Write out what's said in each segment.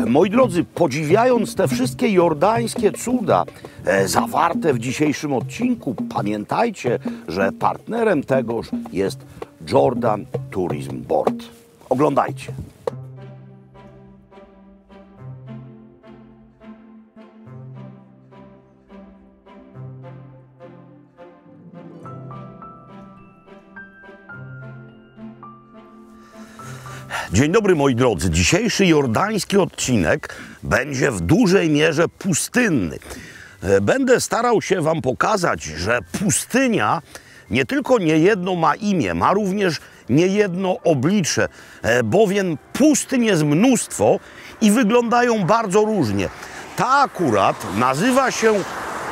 Moi drodzy, podziwiając te wszystkie jordańskie cuda zawarte w dzisiejszym odcinku, pamiętajcie, że partnerem tegoż jest Jordan Tourism Board. Oglądajcie. Dzień dobry moi drodzy. Dzisiejszy jordański odcinek będzie w dużej mierze pustynny. Będę starał się wam pokazać, że pustynia nie tylko niejedno ma imię, ma również niejedno oblicze, bowiem pustyń jest mnóstwo i wyglądają bardzo różnie. Ta akurat nazywa się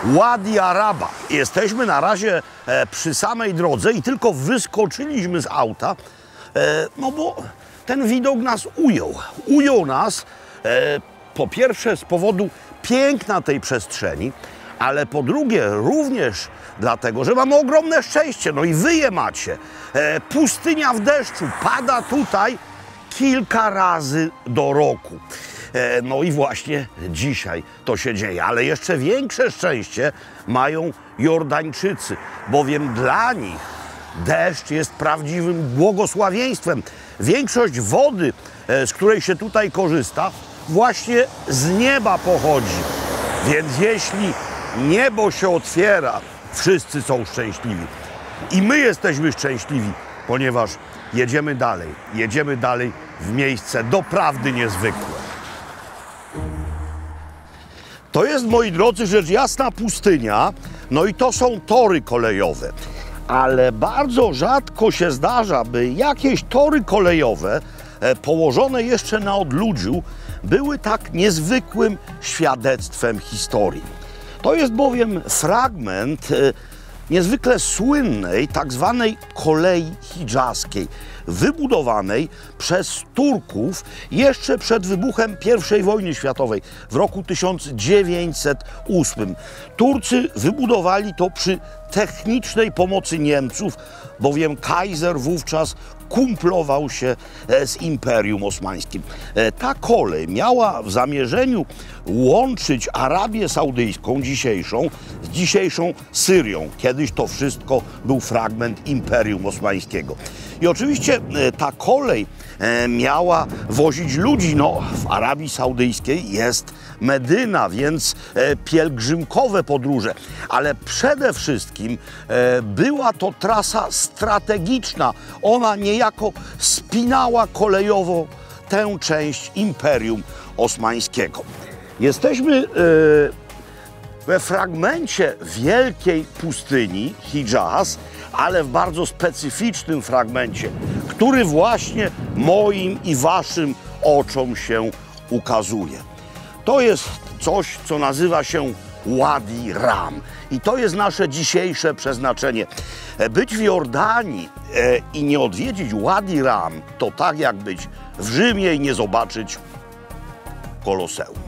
Wadi Araba. Jesteśmy na razie przy samej drodze i tylko wyskoczyliśmy z auta, no bo ten widok nas ujął. Ujął nas po pierwsze z powodu piękna tej przestrzeni, ale po drugie również dlatego, że mamy ogromne szczęście, no i wy je macie. Pustynia w deszczu pada tutaj kilka razy do roku. No i właśnie dzisiaj to się dzieje, ale jeszcze większe szczęście mają Jordańczycy, bowiem dla nich deszcz jest prawdziwym błogosławieństwem. Większość wody, z której się tutaj korzysta, właśnie z nieba pochodzi. Więc jeśli niebo się otwiera, wszyscy są szczęśliwi. I my jesteśmy szczęśliwi, ponieważ jedziemy dalej w miejsce doprawdy niezwykłe. To jest, moi drodzy, rzecz jasna pustynia, no i to są tory kolejowe. Ale bardzo rzadko się zdarza, by jakieś tory kolejowe położone jeszcze na odludziu były tak niezwykłym świadectwem historii. To jest bowiem fragment niezwykle słynnej tak zwanej kolei hidżaskiej, wybudowanej przez Turków jeszcze przed wybuchem I wojny światowej w roku 1908. Turcy wybudowali to przy technicznej pomocy Niemców, bowiem kajzer wówczas kumplował się z Imperium Osmańskim. Ta kolej miała w zamierzeniu łączyć Arabię Saudyjską dzisiejszą z dzisiejszą Syrią. Kiedyś to wszystko był fragment Imperium Osmańskiego. I oczywiście ta kolej miała wozić ludzi. No, w Arabii Saudyjskiej jest Medyna, więc pielgrzymkowe podróże. Ale przede wszystkim była to trasa strategiczna. Ona niejako spinała kolejowo tę część Imperium Osmańskiego. Jesteśmy we fragmencie wielkiej pustyni Hidżaz, ale w bardzo specyficznym fragmencie, który właśnie moim i waszym oczom się ukazuje. To jest coś, co nazywa się Wadi Ram. I to jest nasze dzisiejsze przeznaczenie. Być w Jordanii i nie odwiedzić Wadi Ram, to tak jak być w Rzymie i nie zobaczyć Koloseum.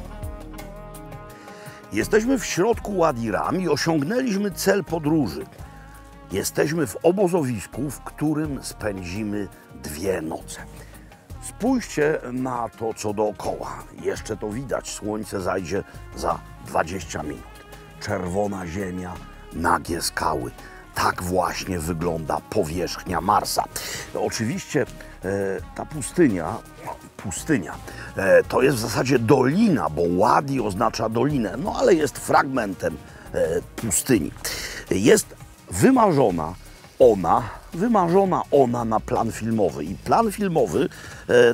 Jesteśmy w środku Wadi Ram i osiągnęliśmy cel podróży. Jesteśmy w obozowisku, w którym spędzimy 2 noce. Spójrzcie na to, co dookoła. Jeszcze to widać. Słońce zajdzie za 20 minut. Czerwona ziemia, nagie skały. Tak właśnie wygląda powierzchnia Marsa. Oczywiście ta pustynia to jest w zasadzie dolina, bo Wadi oznacza dolinę, no ale jest fragmentem pustyni. Jest wymarzona ona na plan filmowy. I plan filmowy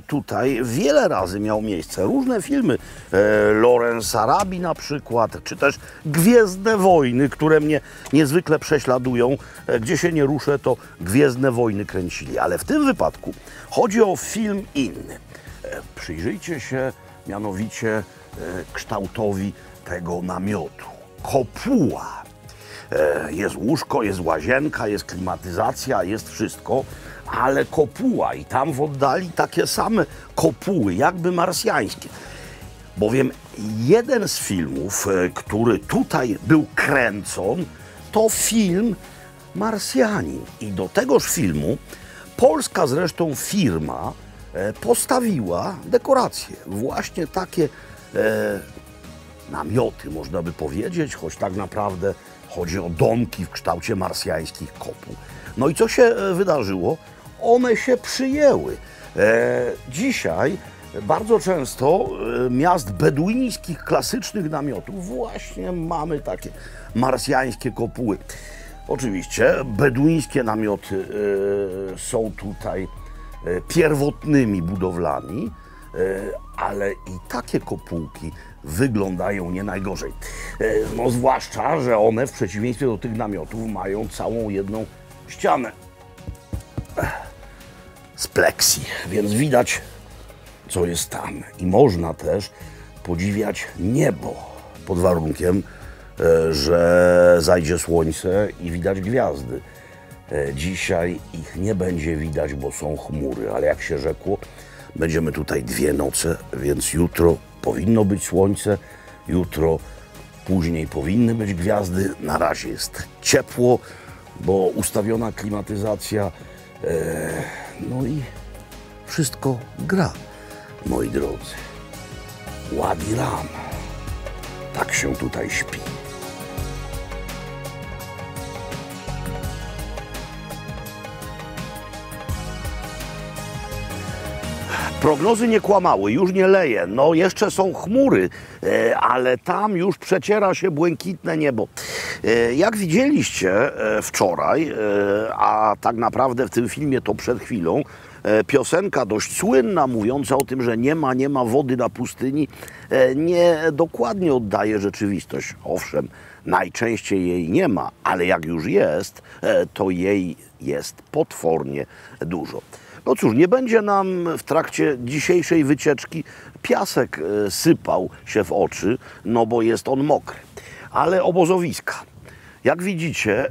tutaj wiele razy miał miejsce. Różne filmy, Lawrence Arabi na przykład, czy też Gwiezdne Wojny, które mnie niezwykle prześladują. Gdzie się nie ruszę, to Gwiezdne Wojny kręcili. Ale w tym wypadku chodzi o film inny. Przyjrzyjcie się mianowicie kształtowi tego namiotu. Kopuła. Jest łóżko, jest łazienka, jest klimatyzacja, jest wszystko, ale kopuła i tam w oddali takie same kopuły, jakby marsjańskie. Bowiem jeden z filmów, który tutaj był kręcony, to film Marsjanin. I do tegoż filmu polska zresztą firma postawiła dekoracje. Właśnie takie namioty, można by powiedzieć, choć tak naprawdę chodzi o domki w kształcie marsjańskich kopuł. No i co się wydarzyło? One się przyjęły. Dzisiaj bardzo często miast beduińskich, klasycznych namiotów właśnie mamy takie marsjańskie kopuły. Oczywiście beduińskie namioty są tutaj pierwotnymi budowlami, ale i takie kopułki wyglądają nie najgorzej. No zwłaszcza, że one w przeciwieństwie do tych namiotów mają całą jedną ścianę z pleksji, więc widać, co jest tam. I można też podziwiać niebo, pod warunkiem, że zajdzie słońce i widać gwiazdy. Dzisiaj ich nie będzie widać, bo są chmury, ale jak się rzekło, będziemy tutaj 2 noce, więc jutro powinno być słońce, jutro później powinny być gwiazdy. Na razie jest ciepło, bo ustawiona klimatyzacja, no i wszystko gra, moi drodzy. Wadi Ram, tak się tutaj śpi. Prognozy nie kłamały, już nie leje. No jeszcze są chmury, ale tam już przeciera się błękitne niebo. Jak widzieliście wczoraj, a tak naprawdę w tym filmie to przed chwilą, piosenka dość słynna, mówiąca o tym, że nie ma wody na pustyni, nie dokładnie oddaje rzeczywistość. Owszem, najczęściej jej nie ma, ale jak już jest, to jej jest potwornie dużo. No cóż, nie będzie nam w trakcie dzisiejszej wycieczki piasek sypał się w oczy, no bo jest on mokry. Ale obozowiska. Jak widzicie,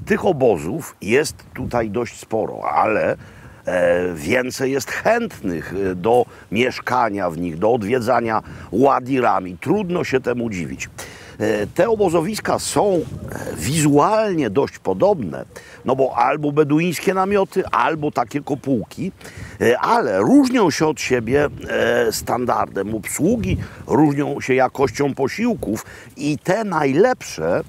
tych obozów jest tutaj dość sporo, ale więcej jest chętnych do mieszkania w nich, do odwiedzania Wadi Ram. Trudno się temu dziwić. Te obozowiska są wizualnie dość podobne, no bo albo beduińskie namioty, albo takie kopułki, ale różnią się od siebie standardem obsługi, różnią się jakością posiłków i te najlepsze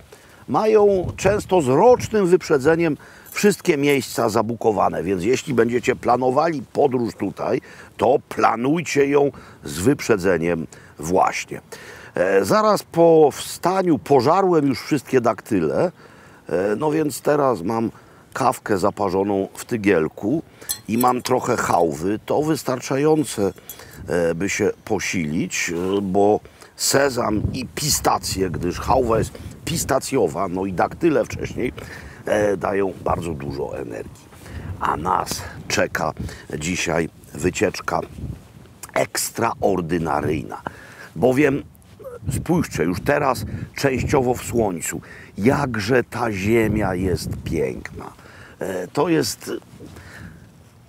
mają często z rocznym wyprzedzeniem wszystkie miejsca zabukowane, więc jeśli będziecie planowali podróż tutaj, to planujcie ją z wyprzedzeniem właśnie. Zaraz po wstaniu pożarłem już wszystkie daktyle, no więc teraz mam kawkę zaparzoną w tygielku i mam trochę chałwy. To wystarczające, by się posilić, bo sezam i pistacje, gdyż chałwa jest pistacjowa, no i daktyle wcześniej dają bardzo dużo energii. A nas czeka dzisiaj wycieczka ekstraordynaryjna, bowiem spójrzcie, już teraz częściowo w słońcu, jakże ta ziemia jest piękna. To jest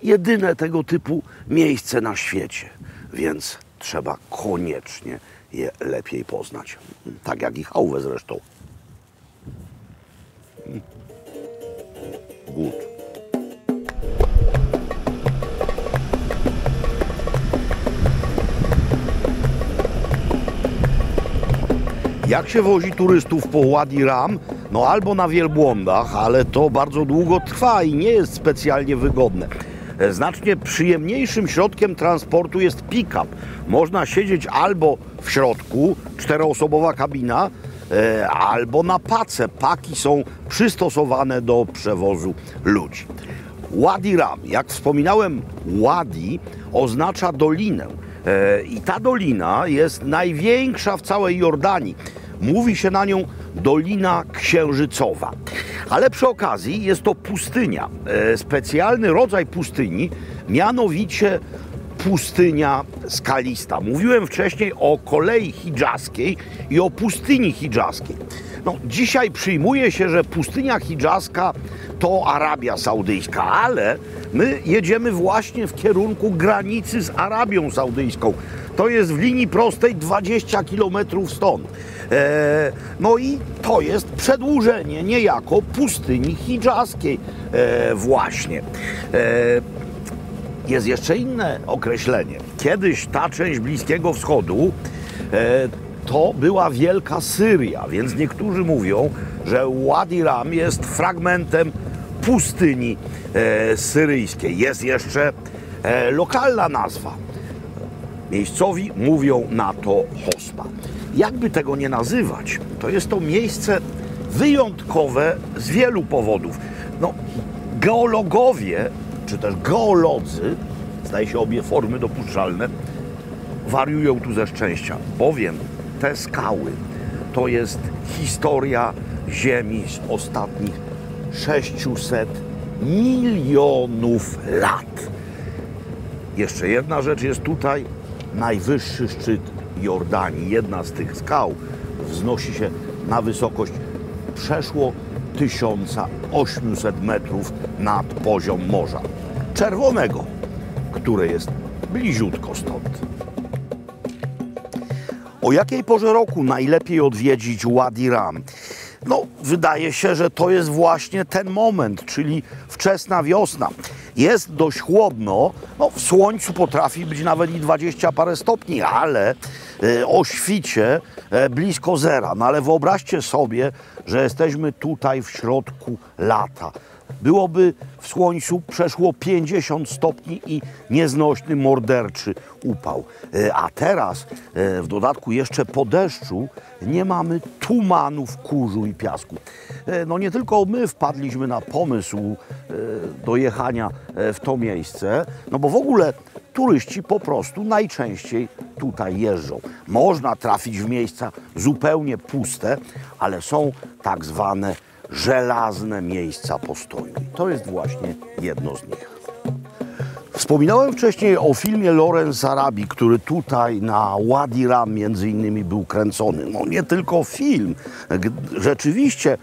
jedyne tego typu miejsce na świecie, więc trzeba koniecznie je lepiej poznać. Tak jak i chałwę zresztą. Good. Jak się wozi turystów po Wadi Ram? No albo na wielbłądach, ale to bardzo długo trwa i nie jest specjalnie wygodne. Znacznie przyjemniejszym środkiem transportu jest pick-up. Można siedzieć albo w środku, 4-osobowa kabina, albo na pace. Paki są przystosowane do przewozu ludzi. Wadi Ram, jak wspominałem, Wadi oznacza dolinę. I ta dolina jest największa w całej Jordanii. Mówi się na nią Dolina Księżycowa. Ale przy okazji jest to pustynia. Specjalny rodzaj pustyni, mianowicie pustynia skalista. Mówiłem wcześniej o kolei hidżaskiej i o pustyni hidżaskiej. No, dzisiaj przyjmuje się, że pustynia hidżaska to Arabia Saudyjska, ale my jedziemy właśnie w kierunku granicy z Arabią Saudyjską. To jest w linii prostej 20 km stąd. No i to jest przedłużenie niejako pustyni hidżaskiej właśnie. Jest jeszcze inne określenie. Kiedyś ta część Bliskiego Wschodu to była Wielka Syria, więc niektórzy mówią, że Wadi Ram jest fragmentem pustyni syryjskiej. Jest jeszcze lokalna nazwa. Miejscowi mówią na to Hospa. Jakby tego nie nazywać, to jest to miejsce wyjątkowe z wielu powodów. No, geologowie, czy też geolodzy, zdaje się obie formy dopuszczalne, wariują tu ze szczęścia, bowiem te skały to jest historia Ziemi z ostatnich 600 milionów lat. Jeszcze jedna rzecz jest tutaj, najwyższy szczyt Jordanii. Jedna z tych skał wznosi się na wysokość przeszło 1800 metrów nad poziom Morza Czerwonego, które jest bliziutko stąd. O jakiej porze roku najlepiej odwiedzić Wadi Ram? No, wydaje się, że to jest właśnie ten moment, czyli wczesna wiosna. Jest dość chłodno, no, w słońcu potrafi być nawet i 20 parę stopni, ale o świcie blisko zera. No ale wyobraźcie sobie, że jesteśmy tutaj w środku lata. Byłoby w słońcu przeszło 50 stopni i nieznośny, morderczy upał. A teraz, w dodatku jeszcze po deszczu, nie mamy tumanów, kurzu i piasku. No nie tylko my wpadliśmy na pomysł do jechania w to miejsce, no bo w ogóle turyści po prostu najczęściej tutaj jeżdżą. Można trafić w miejsca zupełnie puste, ale są tak zwane żelazne miejsca postoju. I to jest właśnie jedno z nich. Wspominałem wcześniej o filmie Lawrence Arabi, który tutaj na Wadi Ram między innymi był kręcony. No nie tylko film. Rzeczywiście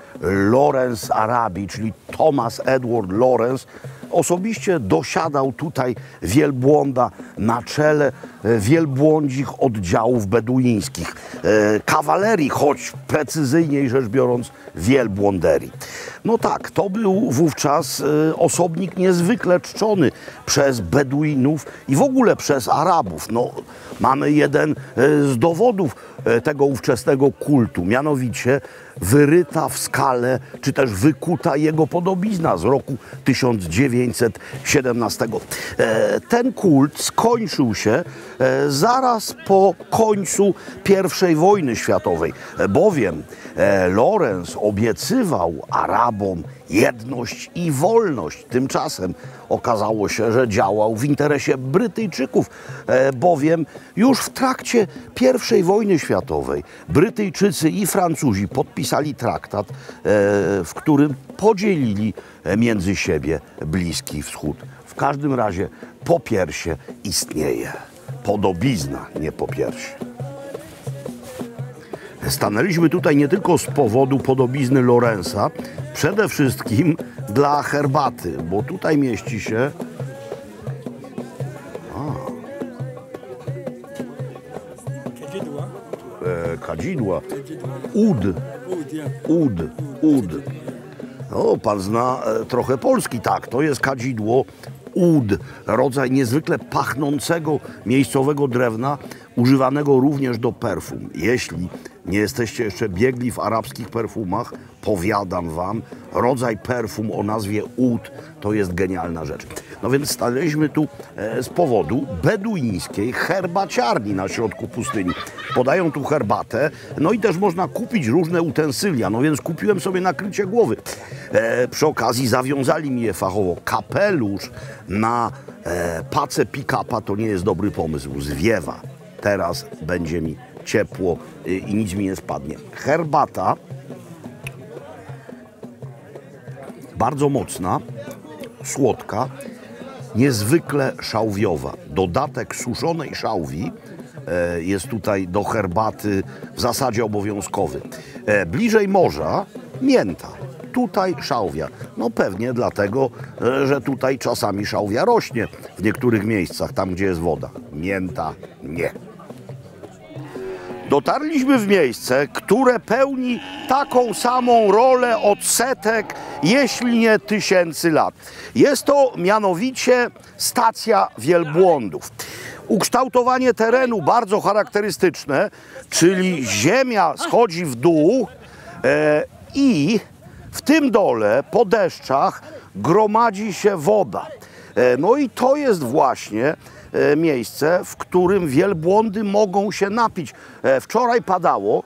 Lawrence Arabi, czyli Thomas Edward Lawrence, osobiście dosiadał tutaj wielbłąda na czele wielbłądzich oddziałów beduińskich. Kawalerii, choć precyzyjniej rzecz biorąc wielbłąderii. No tak, to był wówczas osobnik niezwykle czczony przez Beduinów i w ogóle przez Arabów. No, mamy jeden z dowodów tego ówczesnego kultu, mianowicie wyryta w skale, czy też wykuta jego podobizna z roku 1917. Ten kult skończył się zaraz po końcu I wojny światowej, bowiem Lawrence obiecywał Arabom jedność i wolność. Tymczasem okazało się, że działał w interesie Brytyjczyków, bowiem już w trakcie I wojny światowej Brytyjczycy i Francuzi podpisali traktat, w którym podzielili między siebie Bliski Wschód. W każdym razie popiersie istnieje. Podobizna, nie popiersie. Stanęliśmy tutaj nie tylko z powodu podobizny Lawrence'a, przede wszystkim dla herbaty, bo tutaj mieści się kadzidła, ud. No, pan zna trochę polski, tak, to jest kadzidło ud, rodzaj niezwykle pachnącego miejscowego drewna, używanego również do perfum. Jeśli nie jesteście jeszcze biegli w arabskich perfumach, powiadam wam, rodzaj perfum o nazwie ud to jest genialna rzecz. No więc stanęliśmy tu z powodu beduińskiej herbaciarni na środku pustyni. Podają tu herbatę, no i też można kupić różne utensylia, no więc kupiłem sobie nakrycie głowy. Przy okazji zawiązali mi je fachowo. Kapelusz na pacę pick-upa to nie jest dobry pomysł, zwiewa. Teraz będzie mi ciepło i nic mi nie spadnie. Herbata bardzo mocna, słodka, niezwykle szałwiowa. Dodatek suszonej szałwi jest tutaj do herbaty w zasadzie obowiązkowy. Bliżej morza mięta. Tutaj szałwia. No pewnie dlatego, że tutaj czasami szałwia rośnie w niektórych miejscach, tam gdzie jest woda. Mięta nie. Dotarliśmy w miejsce, które pełni taką samą rolę od setek, jeśli nie tysięcy lat. Jest to mianowicie stacja wielbłądów. Ukształtowanie terenu bardzo charakterystyczne, czyli ziemia schodzi w dół i w tym dole, po deszczach, gromadzi się woda. No i to jest właśnie miejsce, w którym wielbłądy mogą się napić. Wczoraj padało,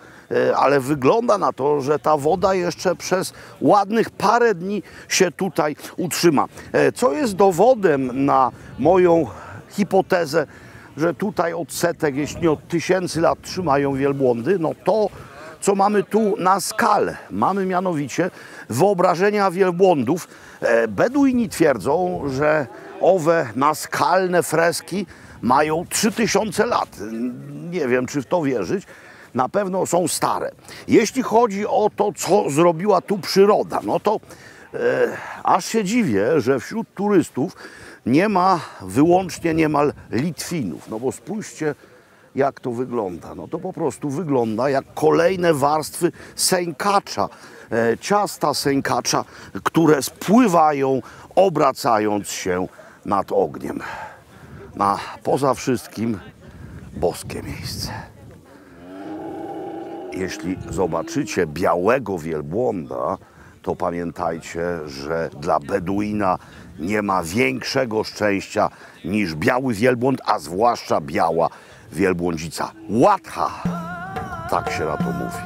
ale wygląda na to, że ta woda jeszcze przez ładnych parę dni się tutaj utrzyma. Co jest dowodem na moją hipotezę, że tutaj od setek, jeśli nie od tysięcy lat trzymają wielbłądy? No to, co mamy tu na skalę. Mamy mianowicie wyobrażenia wielbłądów. Beduini twierdzą, że owe naskalne freski mają 3000 lat. Nie wiem, czy w to wierzyć. Na pewno są stare. Jeśli chodzi o to, co zrobiła tu przyroda, no to aż się dziwię, że wśród turystów nie ma wyłącznie niemal Litwinów. No bo spójrzcie, jak to wygląda. No to po prostu wygląda jak kolejne warstwy sękacza, ciasta sękacza, które spływają, obracając się nad ogniem. Poza wszystkim boskie miejsce. Jeśli zobaczycie białego wielbłąda, to pamiętajcie, że dla Beduina nie ma większego szczęścia niż biały wielbłąd, a zwłaszcza biała wielbłądzica. Łatha! Tak się na to mówi.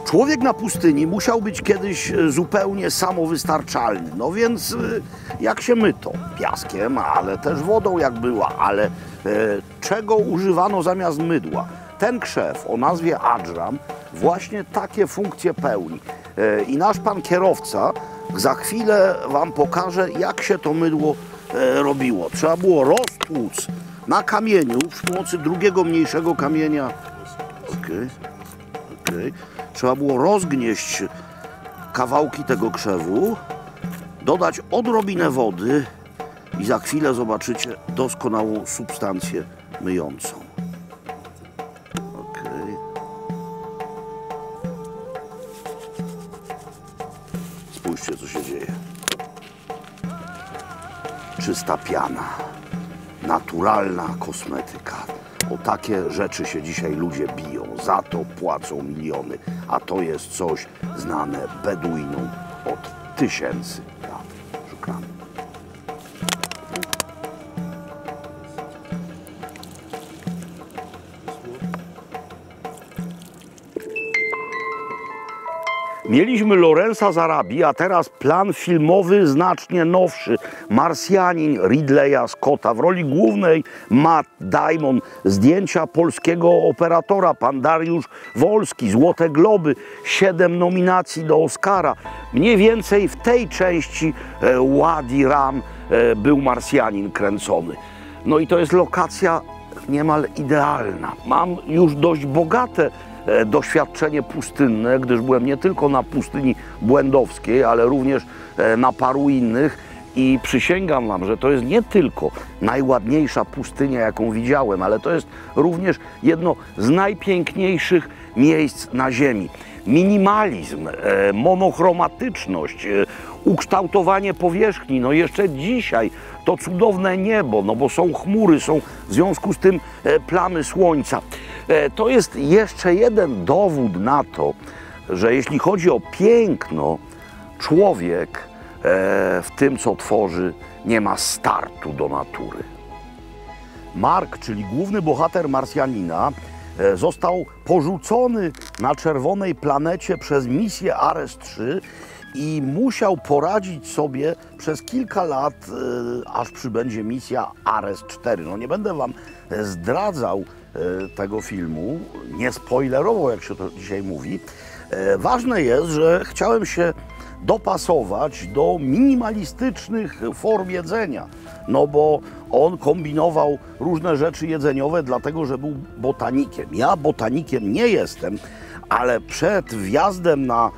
Człowiek na pustyni musiał być kiedyś zupełnie samowystarczalny. No więc jak się myto? Piaskiem, ale też wodą jak była. Ale czego używano zamiast mydła? Ten krzew o nazwie adżram właśnie takie funkcje pełni. I nasz pan kierowca za chwilę wam pokaże, jak się to mydło robiło. Trzeba było roztłuc na kamieniu przy pomocy drugiego mniejszego kamienia. Trzeba było rozgnieść kawałki tego krzewu, dodać odrobinę wody i za chwilę zobaczycie doskonałą substancję myjącą. Spójrzcie, co się dzieje. Czysta piana, naturalna kosmetyka. O takie rzeczy się dzisiaj ludzie biją, za to płacą miliony, a to jest coś znane Beduinom od tysięcy lat. Szukamy. Mieliśmy Lawrence'a z Arabii, a teraz plan filmowy znacznie nowszy. Marsjanin Ridleya Scotta. W roli głównej Matt Damon. Zdjęcia polskiego operatora, pan Dariusz Wolski. Złote Globy, 7 nominacji do Oscara. Mniej więcej w tej części Wadi Rum był Marsjanin kręcony. No i to jest lokacja niemal idealna. Mam już dość bogate doświadczenie pustynne, gdyż byłem nie tylko na pustyni błędowskiej, ale również na paru innych i przysięgam wam, że to jest nie tylko najładniejsza pustynia, jaką widziałem, ale to jest również jedno z najpiękniejszych miejsc na ziemi. Minimalizm, monochromatyczność, ukształtowanie powierzchni, no jeszcze dzisiaj to cudowne niebo, no bo są chmury, są w związku z tym plamy słońca. To jest jeszcze jeden dowód na to, że jeśli chodzi o piękno, człowiek w tym, co tworzy, nie ma startu do natury. Mark, czyli główny bohater Marsjanina, został porzucony na czerwonej planecie przez misję Ares 3 i musiał poradzić sobie przez kilka lat, aż przybędzie misja Ares 4. No nie będę wam zdradzał tego filmu, nie spoilerował, jak się to dzisiaj mówi. Ważne jest, że chciałem się dopasować do minimalistycznych form jedzenia, no bo on kombinował różne rzeczy jedzeniowe, dlatego że był botanikiem. Ja botanikiem nie jestem, ale przed wjazdem na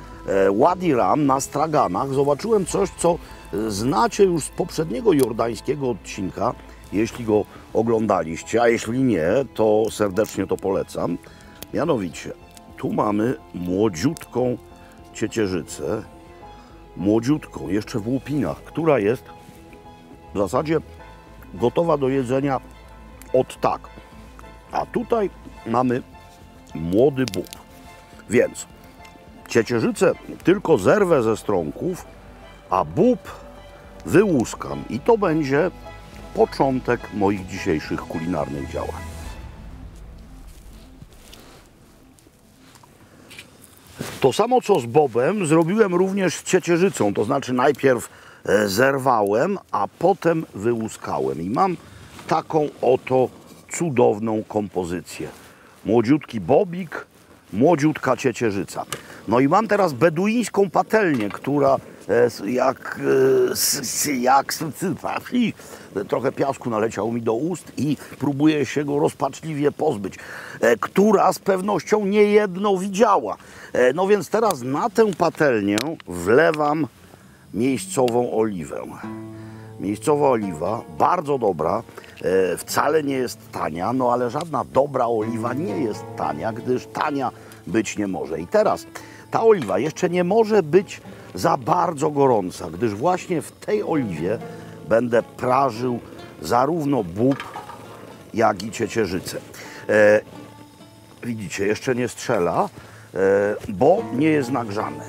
Wadi Ram na straganach zobaczyłem coś, co znacie już z poprzedniego jordańskiego odcinka, jeśli go oglądaliście, a jeśli nie, to serdecznie to polecam. Mianowicie, tu mamy młodziutką ciecierzycę, młodziutką, jeszcze w łupinach, która jest w zasadzie gotowa do jedzenia od tak. A tutaj mamy młody bób. Więc ciecierzycę tylko zerwę ze strąków, a bób wyłuskam. I to będzie początek moich dzisiejszych kulinarnych działań. To samo co z bobem zrobiłem również z ciecierzycą, to znaczy najpierw zerwałem, a potem wyłuskałem i mam taką oto cudowną kompozycję. Młodziutki bobik, młodziutka ciecierzyca. No i mam teraz beduińską patelnię, która trochę piasku naleciało mi do ust i próbuję się go rozpaczliwie pozbyć, która z pewnością niejedno widziała. No więc teraz na tę patelnię wlewam miejscową oliwę. Miejscowa oliwa, bardzo dobra, wcale nie jest tania, no ale żadna dobra oliwa nie jest tania, gdyż tania być nie może. I teraz ta oliwa jeszcze nie może być za bardzo gorąca, gdyż właśnie w tej oliwie będę prażył zarówno bób, jak i ciecierzycę. Widzicie, jeszcze nie strzela, bo nie jest nagrzane.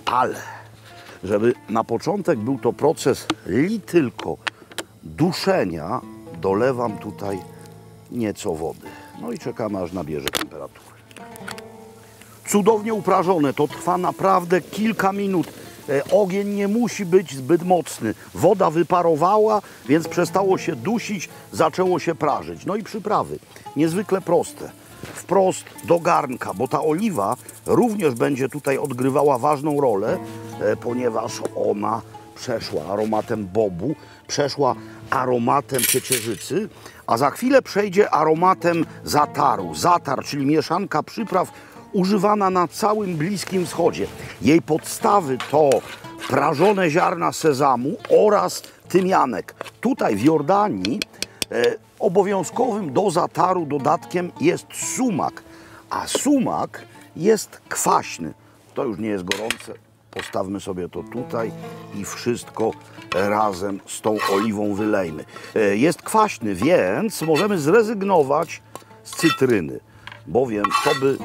Ale żeby na początek był to proces tylko duszenia, dolewam tutaj nieco wody. No i czekamy, aż nabierze temperatury. Cudownie uprażone, to trwa naprawdę kilka minut. Ogień nie musi być zbyt mocny. Woda wyparowała, więc przestało się dusić, zaczęło się prażyć. No i przyprawy, niezwykle proste. Wprost do garnka, bo ta oliwa również będzie tutaj odgrywała ważną rolę, ponieważ ona przeszła aromatem bobu, przeszła aromatem ciecierzycy, a za chwilę przejdzie aromatem zataru. Zatar, czyli mieszanka przypraw używana na całym Bliskim Wschodzie. Jej podstawy to prażone ziarna sezamu oraz tymianek. Tutaj w Jordanii obowiązkowym do zataru dodatkiem jest sumak, a sumak jest kwaśny. To już nie jest gorące. Postawmy sobie to tutaj i wszystko razem z tą oliwą wylejmy. Jest kwaśny, więc możemy zrezygnować z cytryny, bowiem to by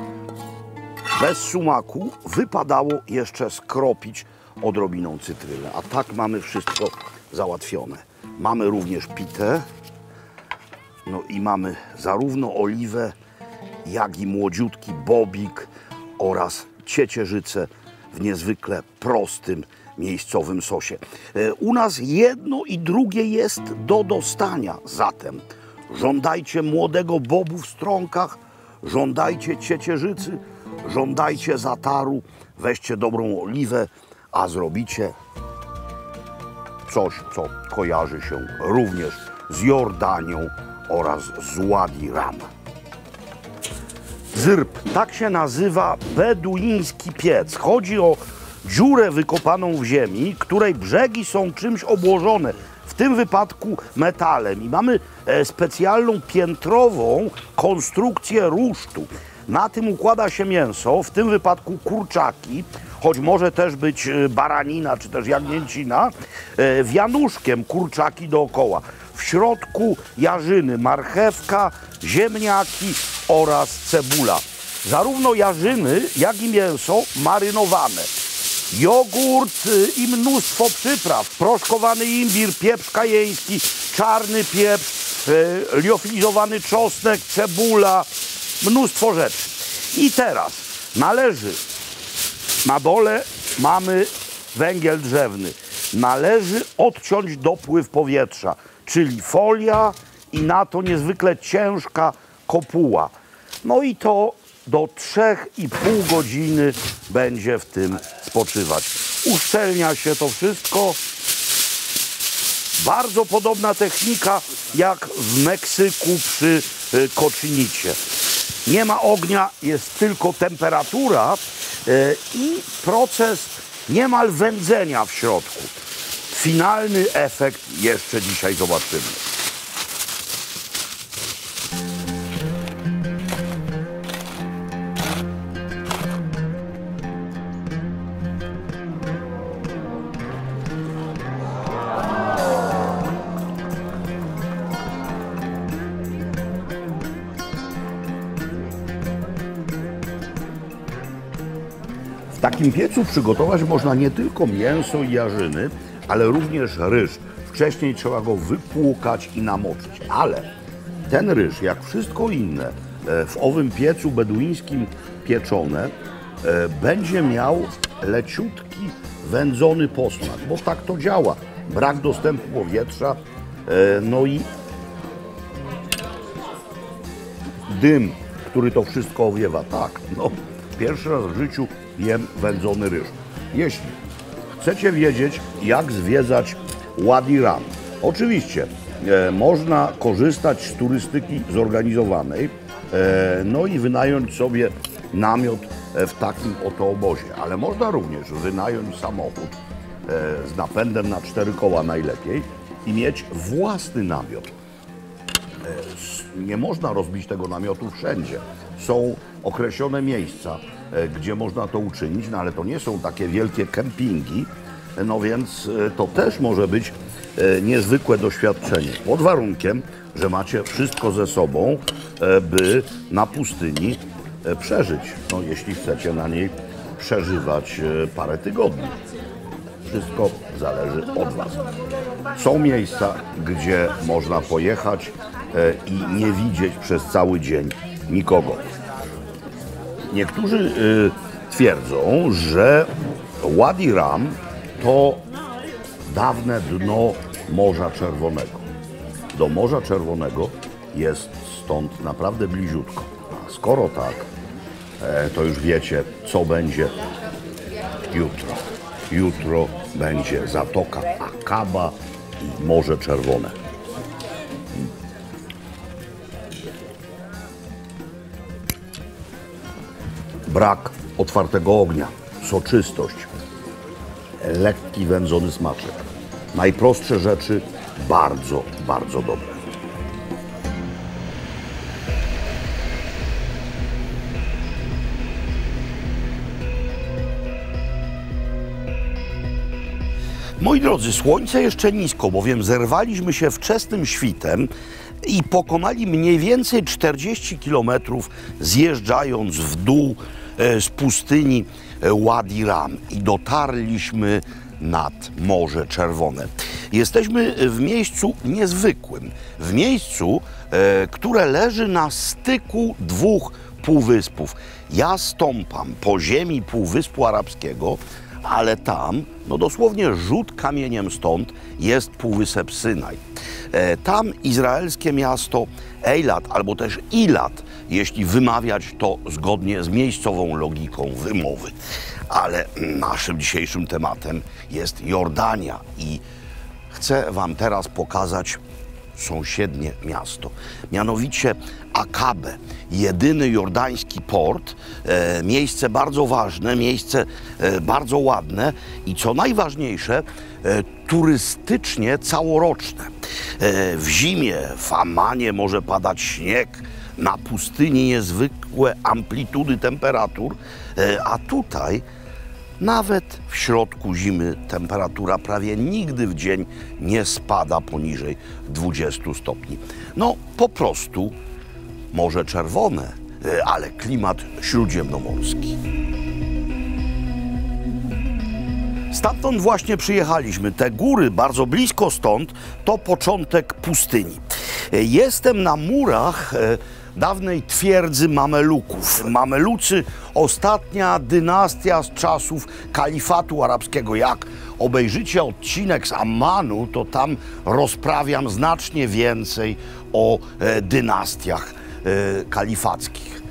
bez sumaku wypadało jeszcze skropić odrobiną cytryny. A tak mamy wszystko załatwione. Mamy również pitę, no i mamy zarówno oliwę, jak i młodziutki bobik oraz ciecierzycę w niezwykle prostym, miejscowym sosie. U nas jedno i drugie jest do dostania. Zatem żądajcie młodego bobu w strąkach, żądajcie ciecierzycy, żądajcie zataru, weźcie dobrą oliwę, a zrobicie coś, co kojarzy się również z Jordanią oraz z Wadi Ram. Zyrb, tak się nazywa beduiński piec. Chodzi o dziurę wykopaną w ziemi, której brzegi są czymś obłożone, w tym wypadku metalem. I mamy specjalną piętrową konstrukcję rusztu. Na tym układa się mięso, w tym wypadku kurczaki, choć może też być baranina czy też jagnięcina, wianuszkiem kurczaki dookoła. W środku jarzyny, marchewka, ziemniaki oraz cebula. Zarówno jarzyny, jak i mięso marynowane. Jogurt i mnóstwo przypraw. Proszkowany imbir, pieprz kajeński, czarny pieprz, liofilizowany czosnek, cebula, mnóstwo rzeczy. I teraz należy, na dole mamy węgiel drzewny. Należy odciąć dopływ powietrza, czyli folia i na to niezwykle ciężka kopuła. No i to do 3,5 godziny będzie w tym spoczywać. Uszczelnia się to wszystko. Bardzo podobna technika jak w Meksyku przy koczynicie. Nie ma ognia, jest tylko temperatura, i proces niemal wędzenia w środku. Finalny efekt jeszcze dzisiaj zobaczymy. W takim piecu przygotować można nie tylko mięso i jarzyny, ale również ryż. Wcześniej trzeba go wypłukać i namoczyć, ale ten ryż, jak wszystko inne w owym piecu beduińskim pieczone, będzie miał leciutki, wędzony posmak, bo tak to działa. Brak dostępu powietrza, no i dym, który to wszystko owiewa. Tak, no, pierwszy raz w życiu jem wędzony ryż. Jeśli chcecie wiedzieć, jak zwiedzać Wadi Rum, oczywiście można korzystać z turystyki zorganizowanej, no i wynająć sobie namiot w takim oto obozie, ale można również wynająć samochód z napędem na 4 koła najlepiej i mieć własny namiot. Nie można rozbić tego namiotu wszędzie. Są określone miejsca, gdzie można to uczynić, no ale to nie są takie wielkie kempingi, no więc to też może być niezwykłe doświadczenie. Pod warunkiem, że macie wszystko ze sobą, by na pustyni przeżyć, no jeśli chcecie na niej przeżywać parę tygodni. Wszystko zależy od Was. Są miejsca, gdzie można pojechać i nie widzieć przez cały dzień nikogo. Niektórzy twierdzą, że Wadi Rum to dawne dno Morza Czerwonego. Do Morza Czerwonego jest stąd naprawdę bliziutko. A skoro tak, to już wiecie, co będzie jutro. Jutro będzie Zatoka Akaba i Morze Czerwone. Brak otwartego ognia, soczystość, lekki wędzony smaczek. Najprostsze rzeczy bardzo, bardzo dobre. Moi drodzy, słońce jeszcze nisko, bowiem zerwaliśmy się wczesnym świtem i pokonali mniej więcej 40 km zjeżdżając w dół z pustyni Wadi Rum i dotarliśmy nad Morze Czerwone. Jesteśmy w miejscu niezwykłym, w miejscu, które leży na styku dwóch półwyspów. Ja stąpam po ziemi Półwyspu Arabskiego, ale tam, no dosłownie rzut kamieniem stąd, jest Półwysep Synaj. Tam izraelskie miasto Eilat, albo też Ilat, jeśli wymawiać to zgodnie z miejscową logiką wymowy. Ale naszym dzisiejszym tematem jest Jordania i chcę Wam teraz pokazać sąsiednie miasto, mianowicie Akabę, jedyny jordański port, miejsce bardzo ważne, miejsce bardzo ładne i co najważniejsze, turystycznie całoroczne. W zimie w Ammanie może padać śnieg, na pustyni niezwykłe amplitudy temperatur, a tutaj nawet w środku zimy temperatura prawie nigdy w dzień nie spada poniżej 20 stopni. No po prostu Morze Czerwone, ale klimat śródziemnomorski. Stamtąd właśnie przyjechaliśmy. Te góry bardzo blisko stąd to początek pustyni. Jestem na murach dawnej twierdzy Mameluków. Mamelucy, ostatnia dynastia z czasów kalifatu arabskiego. Jak obejrzycie odcinek z Ammanu, to tam rozprawiam znacznie więcej o dynastiach kalifackich.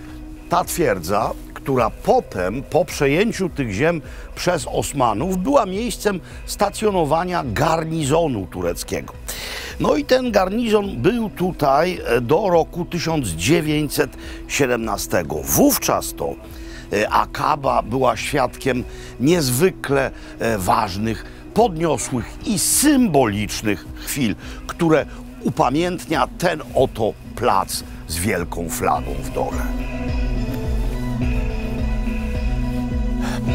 Ta twierdza, która potem, po przejęciu tych ziem przez Osmanów, była miejscem stacjonowania garnizonu tureckiego. No i ten garnizon był tutaj do roku 1917. Wówczas to Akaba była świadkiem niezwykle ważnych, podniosłych i symbolicznych chwil, które upamiętnia ten oto plac z wielką flagą w dole.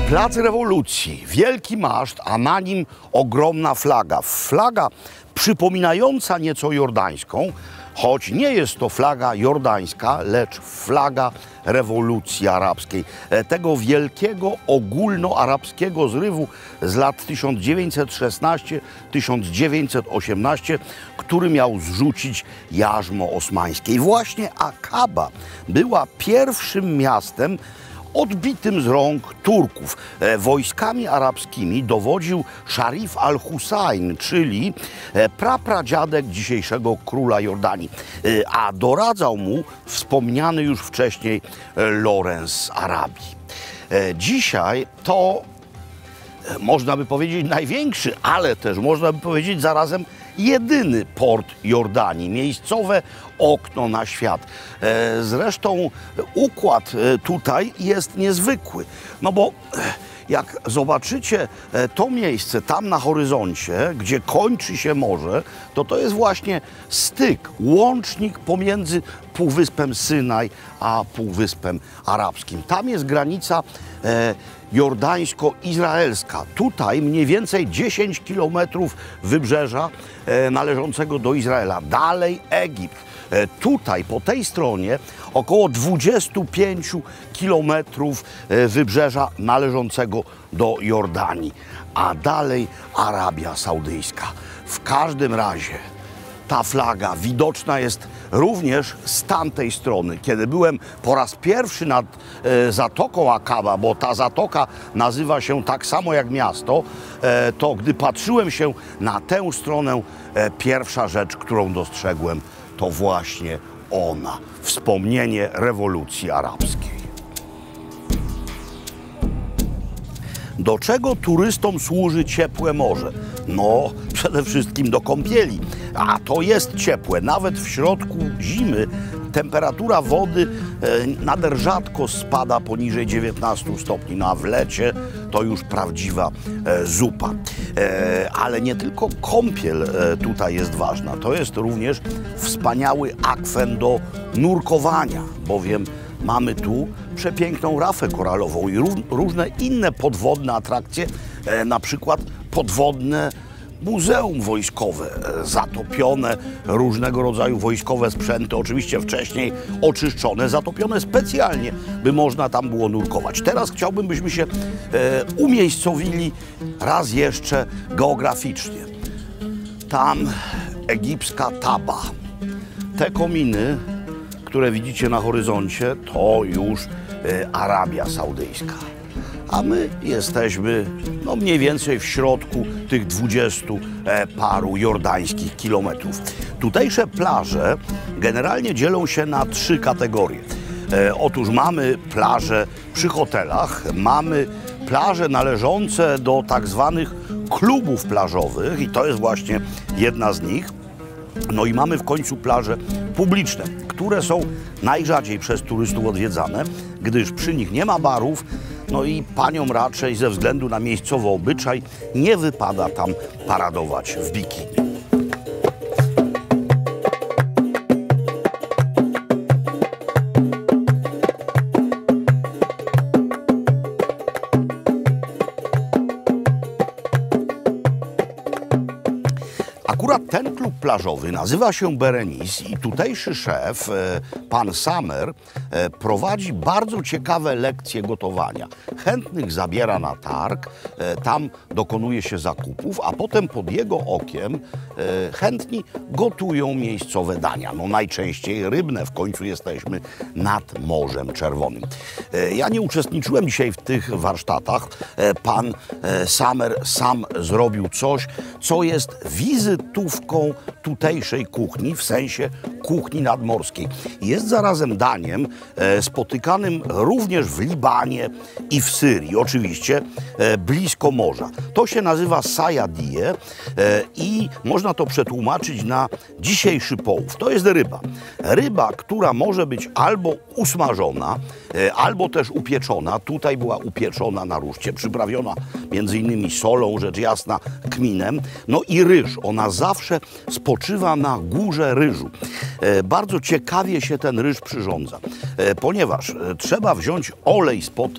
Plac Rewolucji, wielki maszt, a na nim ogromna flaga. Flaga przypominająca nieco jordańską, choć nie jest to flaga jordańska, lecz flaga rewolucji arabskiej. Tego wielkiego ogólnoarabskiego zrywu z lat 1916-1918, który miał zrzucić jarzmo osmańskie. I właśnie Akaba była pierwszym miastem odbitym z rąk Turków. Wojskami arabskimi dowodził Szarif al-Husajn, czyli prapradziadek dzisiejszego króla Jordanii, a doradzał mu wspomniany już wcześniej Lorenz z Arabii. Dzisiaj to, można by powiedzieć, największy, ale też można by powiedzieć zarazem jedyny port Jordanii, miejscowe okno na świat. Zresztą układ tutaj jest niezwykły, no bo jak zobaczycie to miejsce tam na horyzoncie, gdzie kończy się morze, to jest właśnie styk, łącznik pomiędzy Półwyspem Synaj a Półwyspem Arabskim. Tam jest granica jordańsko-izraelska. Tutaj mniej więcej 10 kilometrów wybrzeża należącego do Izraela. Dalej Egipt. Tutaj, po tej stronie, około 25 kilometrów wybrzeża należącego do Jordanii. A dalej Arabia Saudyjska. W każdym razie ta flaga widoczna jest również z tamtej strony. Kiedy byłem po raz pierwszy nad Zatoką Akaba, bo ta zatoka nazywa się tak samo jak miasto, to gdy patrzyłem się na tę stronę, pierwsza rzecz, którą dostrzegłem, to właśnie ona. Wspomnienie rewolucji arabskiej. Do czego turystom służy ciepłe morze? No, przede wszystkim do kąpieli. A to jest ciepłe. Nawet w środku zimy temperatura wody nader rzadko spada poniżej 19 stopni. No a w lecie to już prawdziwa zupa. Ale nie tylko kąpiel tutaj jest ważna. To jest również wspaniały akwen do nurkowania, bowiem mamy tu przepiękną rafę koralową i różne inne podwodne atrakcje, na przykład podwodne muzeum wojskowe, zatopione różnego rodzaju wojskowe sprzęty, oczywiście wcześniej oczyszczone, zatopione specjalnie, by można tam było nurkować. Teraz chciałbym, byśmy się umiejscowili raz jeszcze geograficznie. Tam egipska Taba. Te kominy, które widzicie na horyzoncie, to już Arabia Saudyjska. A my jesteśmy no mniej więcej w środku tych 20 paru jordańskich kilometrów. Tutejsze plaże generalnie dzielą się na 3 kategorie. Otóż mamy plaże przy hotelach, mamy plaże należące do tak zwanych klubów plażowych i to jest właśnie jedna z nich. No i mamy w końcu plaże publiczne, które są najrzadziej przez turystów odwiedzane, gdyż przy nich nie ma barów, no i paniom raczej ze względu na miejscowy obyczaj nie wypada tam paradować w bikini. Akurat ten klub plażowy nazywa się Berenice i tutejszy szef, pan Samer, prowadzi bardzo ciekawe lekcje gotowania. Chętnych zabiera na targ, tam dokonuje się zakupów, a potem pod jego okiem chętni gotują miejscowe dania. No najczęściej rybne, w końcu jesteśmy nad Morzem Czerwonym. Ja nie uczestniczyłem dzisiaj w tych warsztatach. Pan Samer sam zrobił coś, co jest wizytą gotówką tutejszej kuchni, w sensie kuchni nadmorskiej. Jest zarazem daniem spotykanym również w Libanie i w Syrii, oczywiście blisko morza. To się nazywa sayadie i można to przetłumaczyć na dzisiejszy połów. To jest ryba. Ryba, która może być albo usmażona, albo też upieczona. Tutaj była upieczona na ruszcie, przyprawiona między innymi solą, rzecz jasna, kminem. No i ryż. Ona zawsze spoczywa na górze ryżu. Bardzo ciekawie się ten ryż przyrządza, ponieważ trzeba wziąć olej spod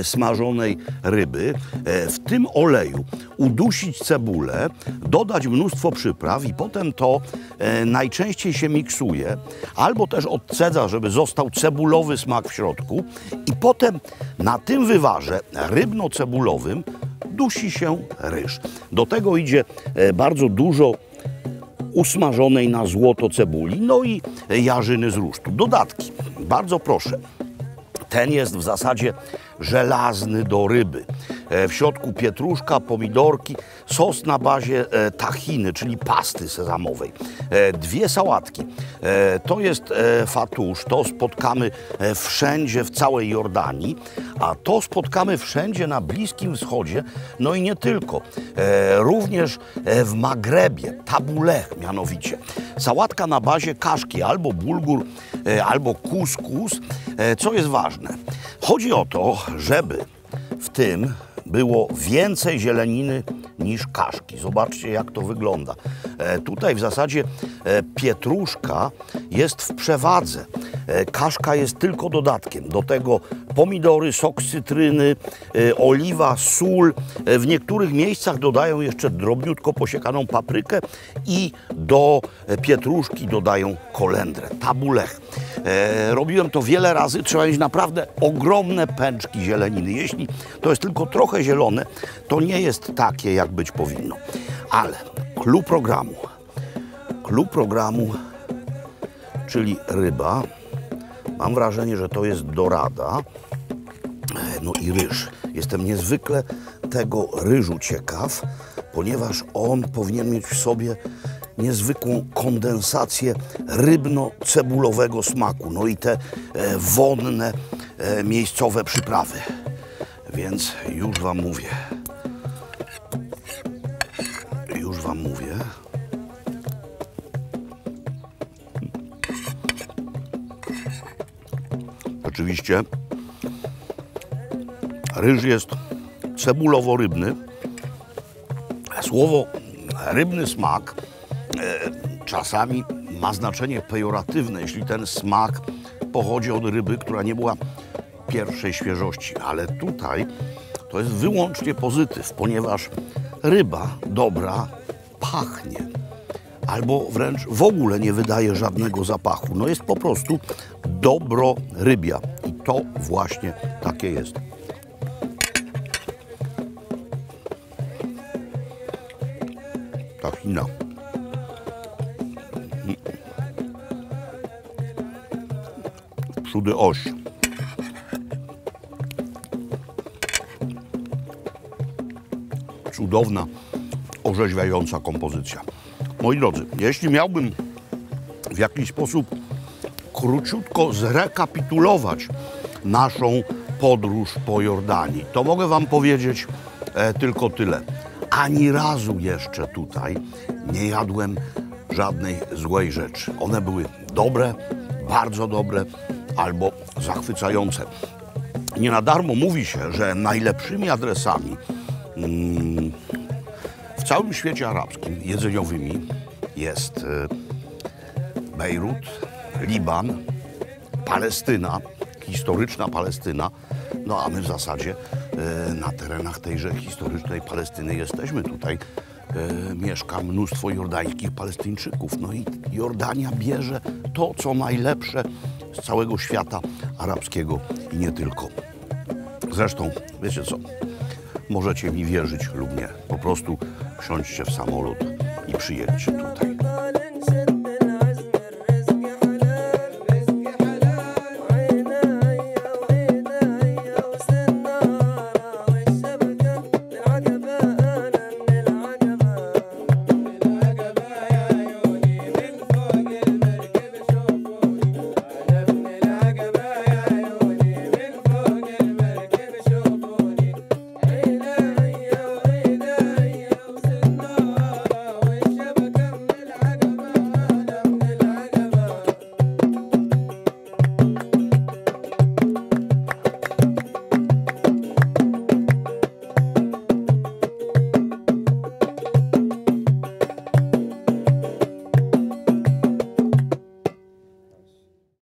smażonej ryby, w tym oleju udusić cebulę, dodać mnóstwo przypraw i potem to najczęściej się miksuje, albo też odcedza, żeby został cebulowy smak w środku i potem na tym wywarze rybno-cebulowym dusi się ryż. Do tego idzie bardzo dużo usmażonej na złoto cebuli, no i jarzyny z rusztu. Dodatki, bardzo proszę. Ten jest w zasadzie żelazny do ryby. W środku pietruszka, pomidorki, sos na bazie tahiny, czyli pasty sezamowej. Dwie sałatki. To jest fatusz, to spotkamy wszędzie w całej Jordanii, a to spotkamy wszędzie na Bliskim Wschodzie, no i nie tylko. Również w Magrebie, tabuleh mianowicie. Sałatka na bazie kaszki, albo bulgur, albo kuskus. Co jest ważne? Chodzi o to, żeby w tym było więcej zieleniny niż kaszki. Zobaczcie, jak to wygląda. Tutaj w zasadzie pietruszka jest w przewadze. Kaszka jest tylko dodatkiem. Do tego pomidory, sok z cytryny, oliwa, sól. W niektórych miejscach dodają jeszcze drobniutko posiekaną paprykę i do pietruszki dodają kolendrę, tabuleh. Robiłem to wiele razy. Trzeba mieć naprawdę ogromne pęczki zieleniny. Jeśli to jest tylko trochę zielone, to nie jest takie, jak być powinno. Ale clou programu, czyli ryba. Mam wrażenie, że to jest dorada. No i ryż. Jestem niezwykle tego ryżu ciekaw, ponieważ on powinien mieć w sobie niezwykłą kondensację rybno-cebulowego smaku. No i te wonne, miejscowe przyprawy. Więc już wam mówię. Oczywiście ryż jest cebulowo-rybny. Słowo rybny smak czasami ma znaczenie pejoratywne, jeśli ten smak pochodzi od ryby, która nie była pierwszej świeżości. Ale tutaj to jest wyłącznie pozytyw, ponieważ ryba dobra pachnie. Albo wręcz w ogóle nie wydaje żadnego zapachu. No jest po prostu dobro rybia. I to właśnie takie jest. Tahina. Przódy oś. Cudowna, orzeźwiająca kompozycja. Moi drodzy, jeśli miałbym w jakiś sposób króciutko zrekapitulować naszą podróż po Jordanii, to mogę wam powiedzieć tylko tyle. Ani razu jeszcze tutaj nie jadłem żadnej złej rzeczy. One były dobre, bardzo dobre albo zachwycające. Nie na darmo mówi się, że najlepszymi adresami w całym świecie arabskim jedzeniowymi jest Bejrut, Liban, Palestyna, historyczna Palestyna. No a my w zasadzie na terenach tejże historycznej Palestyny jesteśmy. Tutaj mieszka mnóstwo jordańskich Palestyńczyków. No i Jordania bierze to, co najlepsze z całego świata arabskiego i nie tylko. Zresztą, wiecie co, możecie mi wierzyć lub nie. Po prostu wsiądźcie w samolot i przyjedźcie tutaj.